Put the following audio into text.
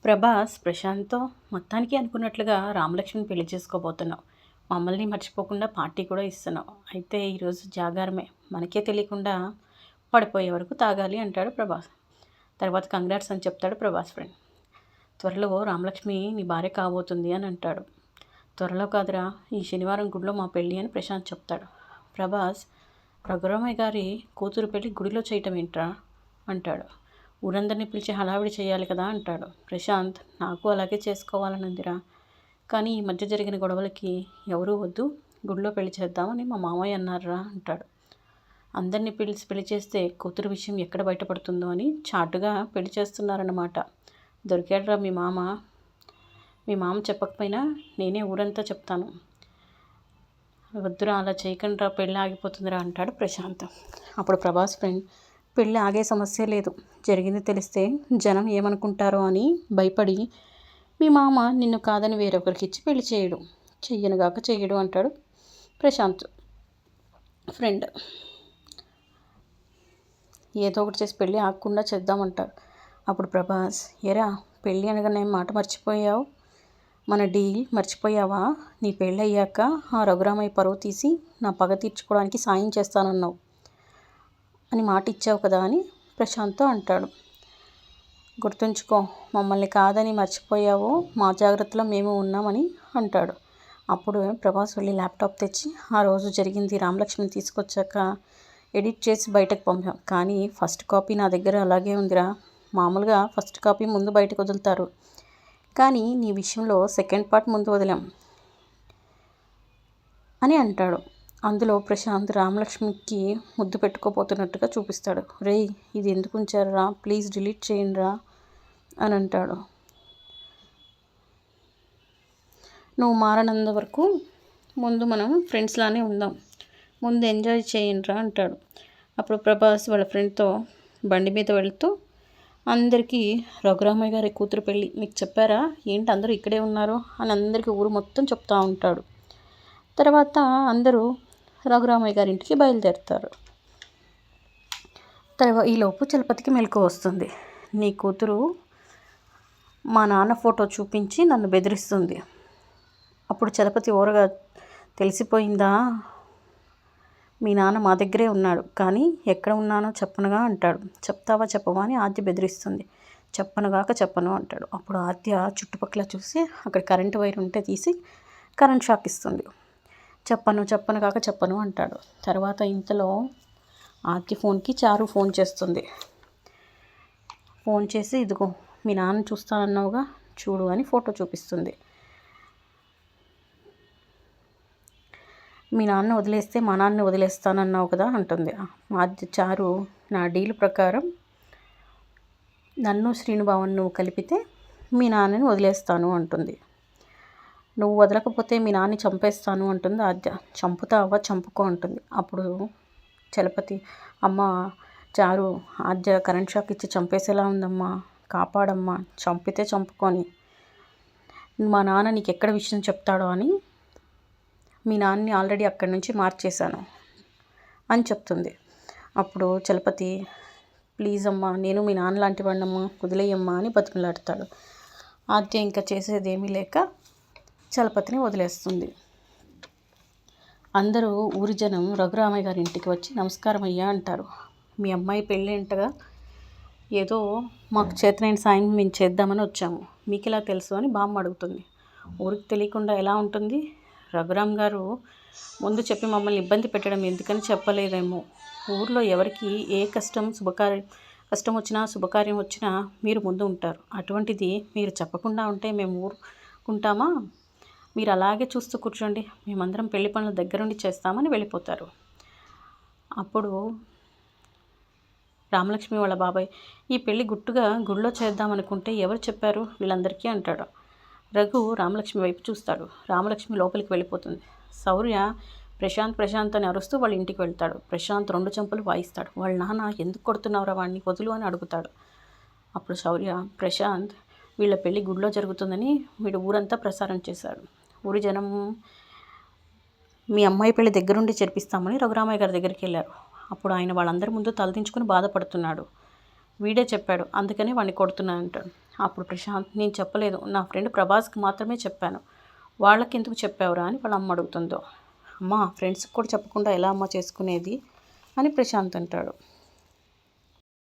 ప్రభాస్ ప్రశాంత్తో మొత్తానికి అనుకున్నట్లుగా రామలక్ష్మిని పెళ్లి చేసుకోబోతున్నావు. మమ్మల్ని మర్చిపోకుండా పార్టీ కూడా ఇస్తున్నావు. అయితే ఈరోజు జాగారమే, మనకే తెలియకుండా పడిపోయే వరకు తాగాలి అంటాడు ప్రభాస్. తర్వాత కంగ్రాట్స్ అని చెప్తాడు ప్రభాస్ ఫ్రెండ్. త్వరలో రామలక్ష్మి నీ భార్య కాబోతుంది అని అంటాడు. త్వరలో కాదురా, ఈ శనివారం గుడిలో మా పెళ్ళి అని ప్రశాంత్ చెప్తాడు. ప్రభాస్, రఘురామయ్య గారి కూతురు పెళ్ళి గుడిలో చేయటం ఏంట్రా అంటాడు. ఊరందరినీ పిలిచి హడావిడి చేయాలి కదా అంటాడు. ప్రశాంత్, నాకు అలాగే చేసుకోవాలనుందిరా, కానీ ఈ మధ్య జరిగిన గొడవలకి ఎవరూ వద్దు, గుడిలో పెళ్లి చేద్దామని మా మామయ్య అన్నారా అంటాడు. అందరినీ పిలిచి పెళ్లి చేస్తే కూతురు విషయం ఎక్కడ బయటపడుతుందో అని చాటుగా పెళ్లి చేస్తున్నారన్నమాట. దొరికాడురా మీ మామ. మీ మామ చెప్పకపోయినా నేనే ఊరంతా చెప్తాను. వద్దురా, అలా చేయకుండా పెళ్ళి ఆగిపోతుందిరా అంటాడు ప్రశాంత్. అప్పుడు ప్రభాస్ ఫ్రెండ్, పెళ్ళి ఆగే సమస్య లేదు, జరిగింది తెలిస్తే జనం ఏమనుకుంటారో అని భయపడి మీ మామ నిన్ను కాదని వేరొకరికి ఇచ్చి పెళ్లి చేయడు, చెయ్యనుగాక చెయ్యడు అంటాడు ప్రశాంత్ ఫ్రెండ్. ఏదో ఒకటి చేసి పెళ్ళి ఆగకుండా చేద్దామంటాడు. అప్పుడు ప్రభాస్, ఎరా పెళ్ళి అనగానే మాట మర్చిపోయావు, మన డీల్ మర్చిపోయావా? నీ పెళ్ళి అయ్యాక ఆ రఘురామయ్య పరువు తీసి నా పగ తీర్చుకోవడానికి సాయం చేస్తానన్నావు అని మాట ఇచ్చావు కదా అని ప్రశాంత్తో అంటాడు. గుర్తుంచుకో, మమ్మల్ని కాదని మర్చిపోయావో మా జాగ్రత్తలో మేము ఉన్నామని అంటాడు. అప్పుడు ప్రభాస్ వెళ్ళి ల్యాప్టాప్ తెచ్చి ఆ రోజు జరిగింది రామలక్ష్మిని తీసుకొచ్చాక ఎడిట్ చేసి బయటకు పంపాం, కానీ ఫస్ట్ కాపీ నా దగ్గర అలాగే ఉందిరా. మామూలుగా ఫస్ట్ కాపీ ముందు బయటకు వదులుతారు, కానీ నీ విషయంలో సెకండ్ పార్ట్ ముందు వదిలాం అని అంటాడు. అందులో ప్రశాంత్ రామలక్ష్మికి ముద్దు పెట్టుకోపోతున్నట్టుగా చూపిస్తాడు. రేయ్, ఇది ఎందుకు ఉంచారా, ప్లీజ్ డిలీట్ చేయండిరా అని అంటాడు. నువ్వు మారనంత వరకు ముందు మనం ఫ్రెండ్స్లానే ఉందాం, ముందు ఎంజాయ్ చేయండిరా అంటాడు. అప్పుడు ప్రభాస్ వాళ్ళ ఫ్రెండ్తో బండి మీద వెళుతూ, అందరికీ రఘురామయ్య గారి కూతురు పెళ్ళి మీకు చెప్పారా, ఏంటి అందరూ ఇక్కడే ఉన్నారు అని అందరికీ ఊరు మొత్తం చెప్తూ ఉంటాడు. తర్వాత అందరూ రఘురామయ్య గారి ఇంటికి బయలుదేరుతారు. ఈలోపు చలపతికి మెలకువ వస్తుంది. నీ కూతురు మా నాన్న ఫోటో చూపించి నన్ను బెదిరిస్తుంది. అప్పుడు చలపతి ఓరగా, తెలిసిపోయిందా, మీ నాన్న మా దగ్గరే ఉన్నాడు, కానీ ఎక్కడ ఉన్నానో చెప్పనుగా అంటాడు. చెప్తావా చెప్పవా అని ఆద్య బెదిరిస్తుంది. చెప్పనుగాక చెప్పను అంటాడు. అప్పుడు ఆద్య చుట్టుపక్కల చూసి అక్కడ కరెంటు వైర్ ఉంటే తీసి కరెంట్ షాక్ ఇస్తుంది. చెప్పను కాక చెప్పను అంటాడు. తర్వాత ఇంతలో ఆద్య ఫోన్కి చారు ఫోన్ చేస్తుంది. ఫోన్ చేసి, ఇదిగో మీ నాన్న చూస్తానన్నావుగా, చూడు అని ఫోటో చూపిస్తుంది. మీ నాన్న వదిలేస్తే మా నాన్న వదిలేస్తానన్నావు కదా అంటుంది. ఆద్య చారు, నా డీల్ ప్రకారం నన్ను శ్రీనుభావన్ నువ్వు కలిపితే మీ నాన్నని వదిలేస్తాను అంటుంది. నువ్వు వదలకపోతే మీ నాన్ని చంపేస్తాను అంటుంది ఆద్య. చంపుతావా, చంపుకో అంటుంది. అప్పుడు చలపతి, అమ్మ చారు, ఆద్య కరెంట్ షాక్ ఇచ్చి చంపేసేలా ఉందమ్మా, కాపాడమ్మా, చంపితే చంపుకొని, మా నాన్న నీకు ఎక్కడ విషయం చెప్తాడో అని మీ నాన్నని ఆల్రెడీ అక్కడి నుంచి మార్చేశాను అని చెప్తుంది. అప్పుడు చలపతి, ప్లీజ్ అమ్మా, నేను మీ నాన్న లాంటి వాడినమ్మా, వదిలేయమ్మా అని బతిమలాడతాడు. ఆద్య ఇంకా చేసేదేమీ లేక చలపతిని వదిలేస్తుంది. అందరూ ఊరి జనం రఘురామయ్య గారి ఇంటికి వచ్చి నమస్కారం అయ్యా అంటారు. మీ అమ్మాయి పెళ్ళి అంటగా, ఏదో మాకు చేతనైన సాయం మేము చేద్దామని వచ్చాము, మీకు ఎలా తెలుసు అని బామ్మ అడుగుతుంది. ఊరికి తెలియకుండా ఎలా ఉంటుంది, రఘురామ్ గారు ముందు చెప్పి మమ్మల్ని ఇబ్బంది పెట్టడం ఎందుకని చెప్పలేదేమో. ఊర్లో ఎవరికి ఏ కష్టం వచ్చినా శుభకార్యం వచ్చినా మీరు ముందు ఉంటారు, అటువంటిది మీరు చెప్పకుండా ఉంటే మేము ఊరుకుంటామా? మీరు అలాగే చూస్తూ కూర్చోండి, మేమందరం పెళ్లి పనులు దగ్గరుండి చేస్తామని వెళ్ళిపోతారు. అప్పుడు రామలక్ష్మి వాళ్ళ బాబాయ్, ఈ పెళ్ళి గుడిలో చేద్దామనుకుంటే ఎవరు చెప్పారు వీళ్ళందరికీ అంటాడు. రఘు రామలక్ష్మి వైపు చూస్తాడు. రామలక్ష్మి లోపలికి వెళ్ళిపోతుంది. శౌర్య ప్రశాంత్ అని అరుస్తూ వాళ్ళ ఇంటికి వెళ్తాడు. ప్రశాంత్ 2 చెంపలు వాయిస్తాడు. వాళ్ళ నాన్న, ఎందుకు కొడుతున్నావురా వాడిని, వదులు అని అడుగుతాడు. అప్పుడు శౌర్య, ప్రశాంత్ వీళ్ళ పెళ్ళి గుడిలో జరుగుతుందని వీడు ఊరంతా ప్రసారం చేశాడు. ఊరి జనం మీ అమ్మాయి పెళ్ళి దగ్గరుండి చేర్పిస్తామని రఘురామయ్య గారి దగ్గరికి వెళ్ళారు. అప్పుడు ఆయన వాళ్ళందరి ముందు తలదించుకుని బాధపడుతున్నాడు. వీడే చెప్పాడు, అందుకని వాడిని కొడుతున్నాను అంటాడు. అప్పుడు ప్రశాంత్, నేను చెప్పలేదు, నా ఫ్రెండ్ ప్రభాస్కి మాత్రమే చెప్పాను, వాళ్ళకి ఎందుకు చెప్పావురా అని వాళ్ళ అమ్మ అడుగుతుందో. అమ్మ, ఫ్రెండ్స్కి కూడా చెప్పకుండా ఎలా అమ్మ చేసుకునేది అని ప్రశాంత్ అంటాడు.